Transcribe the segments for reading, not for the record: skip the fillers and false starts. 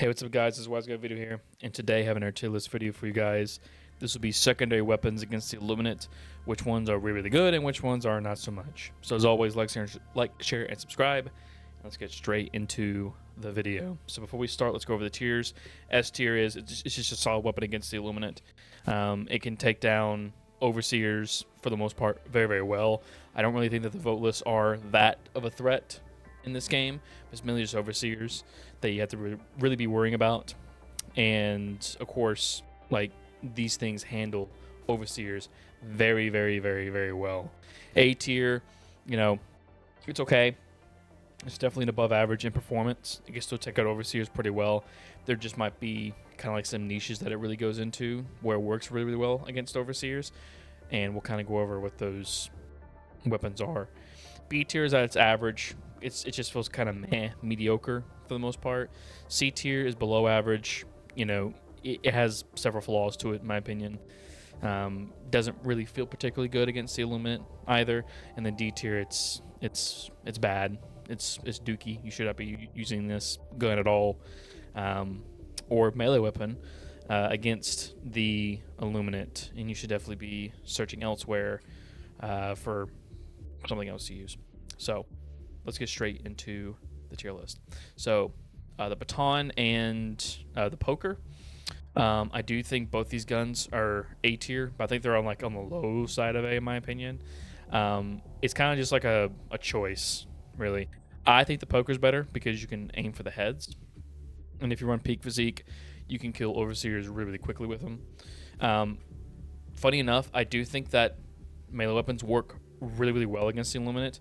Hey, what's up, guys? This is WiseGuyVito here, and today I have an tier list video for you guys. This will be secondary weapons against the Illuminate, which ones are really, really good and which ones are not so much. So as always, like, share, and subscribe. Let's get straight into the video. So before we start, let's go over the tiers. S tier is it's just a solid weapon against the Illuminate. It can take down overseers for the most part very, very well. I don't really think that the vote lists are that of a threat in this game. It's mainly just overseers that you have to really be worrying about. And of course, like, these things handle overseers very, very, very, very well. A tier, you know, it's okay. It's definitely an above average in performance. You can still take out overseers pretty well. There just might be kind of like some niches that it really goes into where it works really, really well against overseers. And we'll kind of go over what those weapons are. B tier is at its average. It just feels kind of mediocre for the most part. C tier is below average. You know, it has several flaws to it, in my opinion. Doesn't really feel particularly good against the Illuminate either. And then D tier, it's bad. It's dookie. You should not be using this gun at all, or melee weapon against the Illuminate, and you should definitely be searching elsewhere for something else to use. So let's get straight into the tier list. So the baton and the poker. I do think both these guns are A tier, but I think they're on the low side of A, in my opinion. It's kind of just like a choice, really. I think the poker's better because you can aim for the heads, and if you run peak physique, you can kill overseers really, really quickly with them. Funny enough, I do think that melee weapons work really, really well against the Illuminate,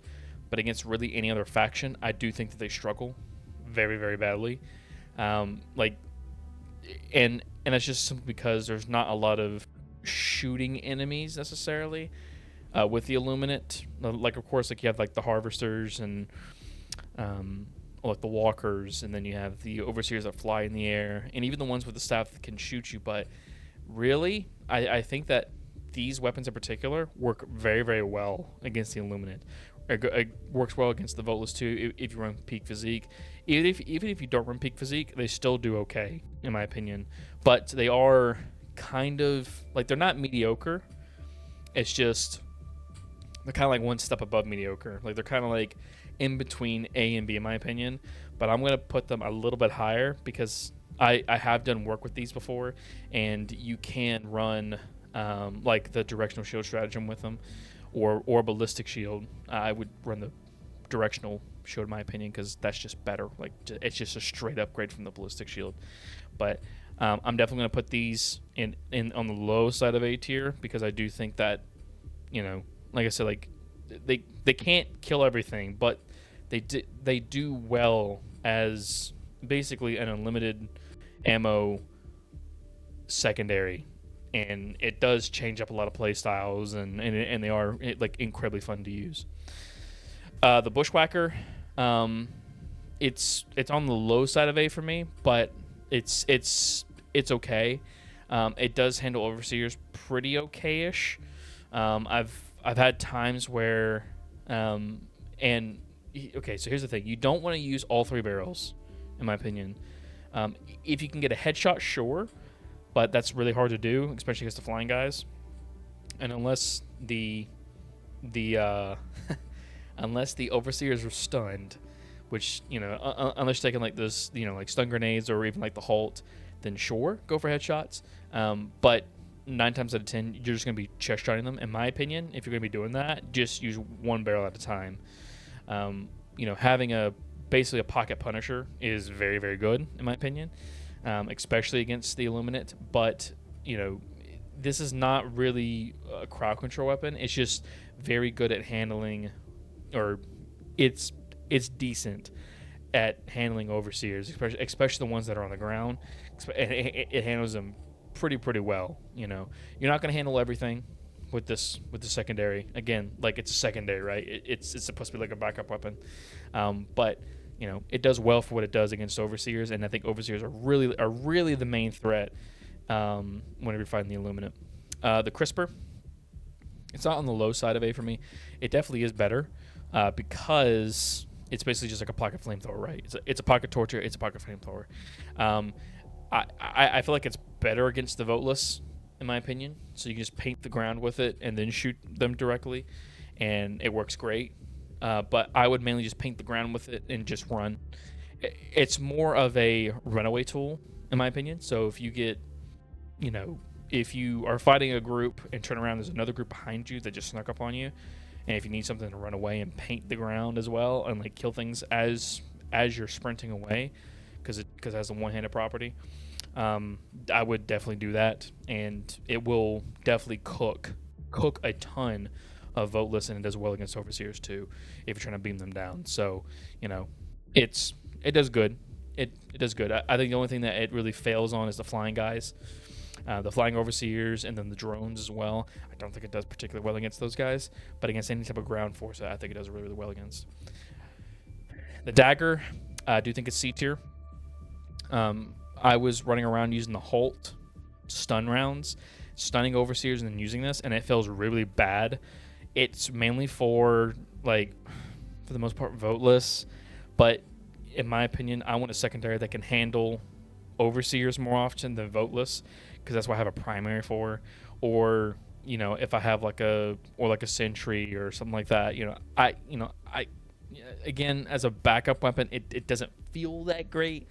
but against really any other faction, I do think that they struggle very, very badly. And that's just simply because there's not a lot of shooting enemies necessarily with the Illuminate. Like, of course, like you have like the harvesters and like the walkers, and then you have the overseers that fly in the air, and even the ones with the staff that can shoot you. But really, I think that these weapons in particular work very, very well against the Illuminate. It works well against the Voteless too if you run peak physique. Even if you don't run peak physique, they still do okay, in my opinion. But they are kind of like, they're not mediocre. It's just they're kind of like one step above mediocre. Like, they're kind of like in between A and B, in my opinion. But I'm gonna put them a little bit higher because I have done work with these before, and you can run like the directional shield stratagem with them, or ballistic shield. I would run the directional shield, in my opinion, because that's just better. Like, it's just a straight upgrade from the ballistic shield. But I'm definitely going to put these in on the low side of A tier because I do think that, you know, like I said, like they can't kill everything, but they do well as basically an unlimited ammo secondary. And it does change up a lot of play styles, and they are like incredibly fun to use. The Bushwhacker, it's on the low side of A for me, but it's okay. It does handle overseers pretty okay-ish. I've had times where okay, so here's the thing: you don't want to use all three barrels, in my opinion. If you can get a headshot, sure. But that's really hard to do, especially against the flying guys. And unless the unless the overseers are stunned, which, you know, unless you're taking like this, you know, like stun grenades or even like the halt, then sure, go for headshots. But 9 times out of 10, you're just gonna be chest shotting them. In my opinion, if you're gonna be doing that, just use one barrel at a time. You know, having basically a pocket punisher is very, very good, in my opinion. Especially against the Illuminate, but, you know, this is not really a crowd control weapon. It's just very good at handling, or it's decent at handling overseers, especially the ones that are on the ground. It handles them pretty well. You know, you're not going to handle everything with the secondary. Again, like, it's a secondary, right? It's supposed to be like a backup weapon, but you know, it does well for what it does against overseers, and I think overseers are really the main threat whenever you're fighting the Illuminate. The Crisper, it's not on the low side of A for me. It definitely is better because it's basically just like a pocket flamethrower, right? It's a pocket torture, it's a pocket flamethrower. I feel like it's better against the voteless, in my opinion. So you can just paint the ground with it and then shoot them directly, and it works great. But I would mainly just paint the ground with it and just run. It's more of a runaway tool, in my opinion. So if you get, if you are fighting a group and turn around, there's another group behind you that just snuck up on you, and if you need something to run away and paint the ground as well and like kill things as you're sprinting away, because it has a one-handed property, I would definitely do that, and it will definitely cook a ton of voteless, and it does well against overseers too if you're trying to beam them down. So it does good. It does good. I think the only thing that it really fails on is the flying guys, the flying overseers, and then the drones as well. I don't think it does particularly well against those guys, but against any type of ground force, I think it does really, really well against. The Dagger, I do think it's C tier. I was running around using the Holt stun rounds, stunning overseers, and then using this, and it feels really bad. It's mainly for the most part, voteless, but in my opinion, I want a secondary that can handle overseers more often than voteless, because that's what I have a primary for. Or if I have like a sentry or something like that, I again, as a backup weapon, it doesn't feel that great,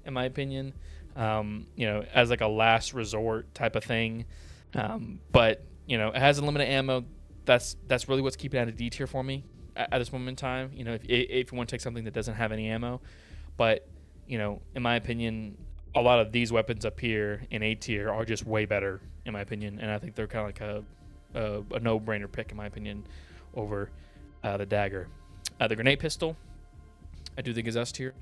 in my opinion. As like a last resort type of thing. But it has unlimited ammo. That's really what's keeping it at a D tier for me at this moment in time. If you want to take something that doesn't have any ammo, but in my opinion, a lot of these weapons up here in A tier are just way better, in my opinion, and I think they're kind of like a no-brainer pick, in my opinion, over the Dagger. The grenade pistol, I do think is S tier.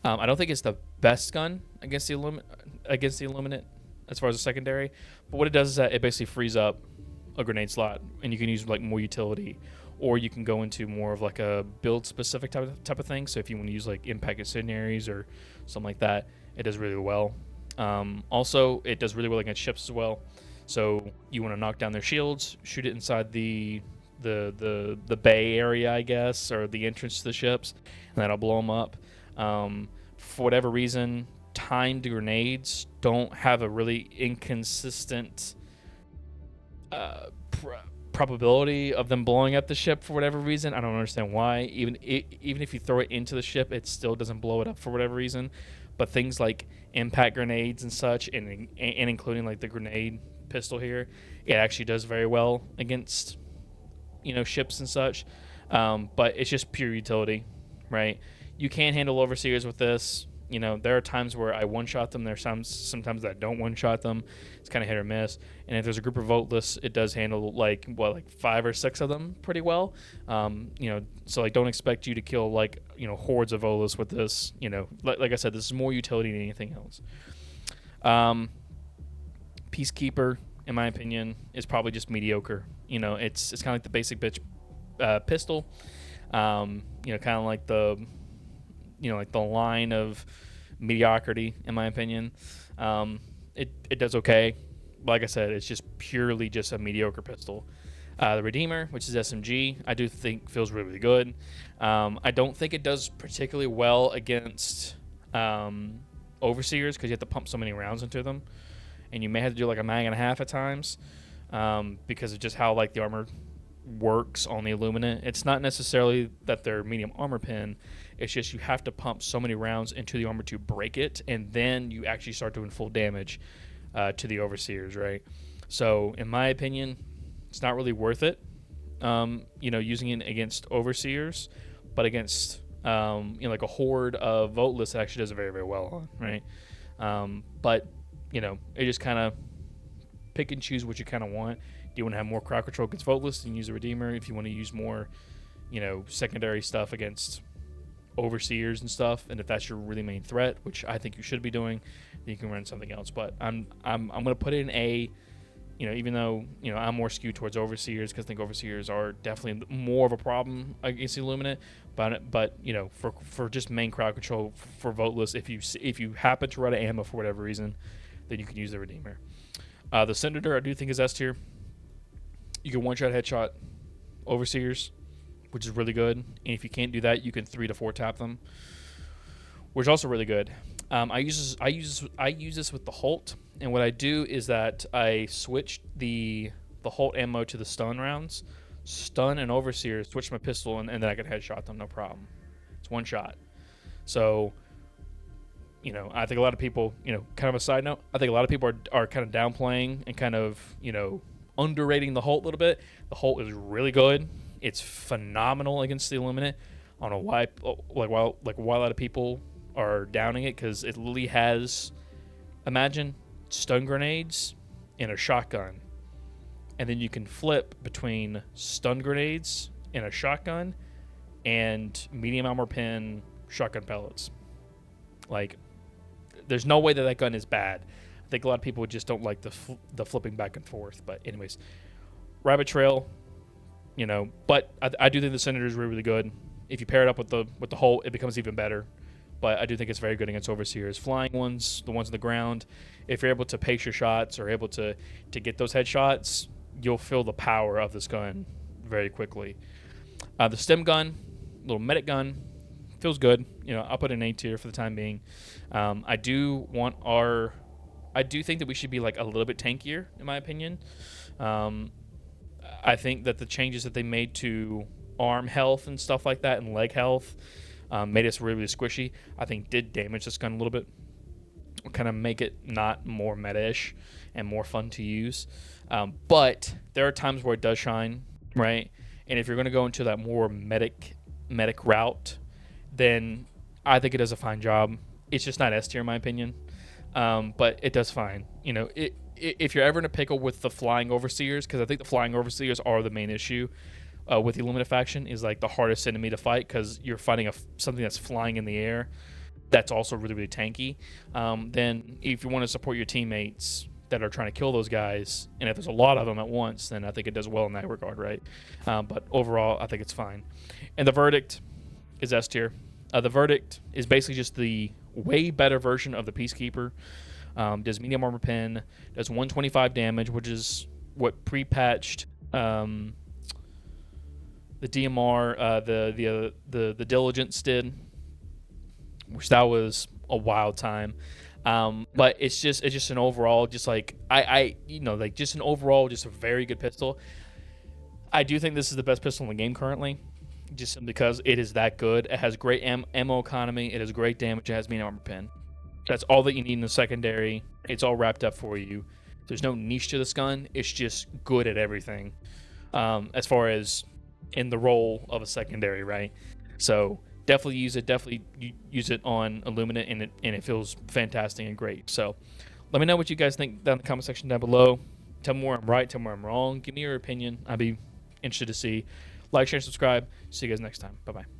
I don't think it's the best gun against the Illuminate as far as a secondary, but what it does is that it basically frees up a grenade slot, and you can use like more utility, or you can go into more of like a build specific type of thing. So if you want to use like impact incendiaries or something like that, it does really well. Also, it does really well against ships as well. So you want to knock down their shields, shoot it inside the bay area, I guess, or the entrance to the ships, and that'll blow them up. For whatever reason, timed grenades don't have a really inconsistent probability of them blowing up the ship for whatever reason. I don't understand why. Even if you throw it into the ship, it still doesn't blow it up for whatever reason. But things like impact grenades and such, and including like the grenade pistol here, it actually does very well against ships and such. But it's just pure utility, right? You can handle overseers with this. There are times where I one-shot them. There's sometimes that I don't one-shot them. It's kind of hit or miss. And if there's a group of voteless, it does handle like 5 or 6 of them pretty well. So don't expect you to kill hordes of voteless with this. Like I said, this is more utility than anything else. Peacekeeper, in my opinion, is probably just mediocre. It's kind of like the basic bitch pistol. Kind of like the the line of mediocrity, in my opinion. It does okay. Like I said, it's just purely just a mediocre pistol. The Redeemer, which is SMG, I do think feels really, really good. I don't think it does particularly well against overseers, because you have to pump so many rounds into them, and you may have to do like a mag and a half at times, because of just how the armor works on the Illuminate. It's not necessarily that they're medium armor pin. It's just you have to pump so many rounds into the armor to break it, and then you actually start doing full damage to the overseers, right? So in my opinion, it's not really worth it, using it against overseers, but against like a horde of voteless, it actually does very, very well on, right? But it just kind of pick and choose what you kind of want. Do you want to have more crowd control against voteless, then use the Redeemer. If you want to use more secondary stuff against overseers and stuff, and if that's your really main threat, which I think you should be doing, then you can run something else. But I'm gonna put it in A, even though I'm more skewed towards overseers, because I think overseers are definitely more of a problem against the Illuminate. But for just main crowd control for voteless, if you happen to run out of ammo for whatever reason, then you can use the Redeemer. The Senator I do think is S tier. You can one-shot headshot overseers which is really good. And if you can't do that, you can 3 to 4 tap them, which is also really good. I use this with the Holt, and what I do is that I switch the Holt ammo to the stun rounds, stun an Overseer, switch my pistol, and then I can headshot them, no problem. It's one shot. So, you know, I think a lot of people, you know, kind of a side note, I think a lot of people are kind of downplaying and kind of, you know, underrating the Holt a little bit. The Holt is really good. It's phenomenal against the Illuminate. I don't know why, why a lot of people are downing it, because it literally has, imagine stun grenades and a shotgun, and then you can flip between stun grenades and a shotgun and medium armor pin shotgun pellets. Like, there's no way that gun is bad. I think a lot of people just don't like the flipping back and forth. But anyways, Rabbit Trail, you know, but I do think the Senator is really, really good. If you pair it up with the Holt, it becomes even better. But I do think it's very good against Overseers. Flying ones, the ones on the ground, if you're able to pace your shots or able to get those headshots, you'll feel the power of this gun very quickly. The Stim gun, little medic gun, feels good. You know, I'll put it in A tier for the time being. I do think that we should be like a little bit tankier, in my opinion. I think that the changes that they made to arm health and stuff like that and leg health made us really, really squishy. I think did damage this gun a little bit. Kind of make it not more meta-ish and more fun to use. But there are times where it does shine, right? And if you're going to go into that more medic route, then I think it does a fine job. It's just not S tier in my opinion, but it does fine. You know, if you're ever in a pickle with the flying Overseers, because I think the flying Overseers are the main issue with the Illuminate faction, is like the hardest enemy to fight, because you're fighting something that's flying in the air that's also really, really tanky. Then if you want to support your teammates that are trying to kill those guys, and if there's a lot of them at once, then I think it does well in that regard, right? But overall, I think it's fine. And the Verdict is S tier. The Verdict is basically just the way better version of the Peacekeeper. Does medium armor pin, does 125 damage, which is what pre-patched the DMR, the Diligence did, which that was a wild time. But it's just an overall, just like just an overall, just a very good pistol. I do think this is the best pistol in the game currently, just because it is that good. It has great ammo economy. It has great damage. It has medium armor pin. That's all that you need in the secondary. It's all wrapped up for you. There's no niche to this gun. It's just good at everything, as far as in the role of a secondary, right? So definitely use it. Definitely use it on Illuminate, and it feels fantastic and great. So let me know what you guys think down in the comment section down below. Tell me where I'm right. Tell me where I'm wrong. Give me your opinion. I'd be interested to see. Like, share, and subscribe. See you guys next time. Bye-bye.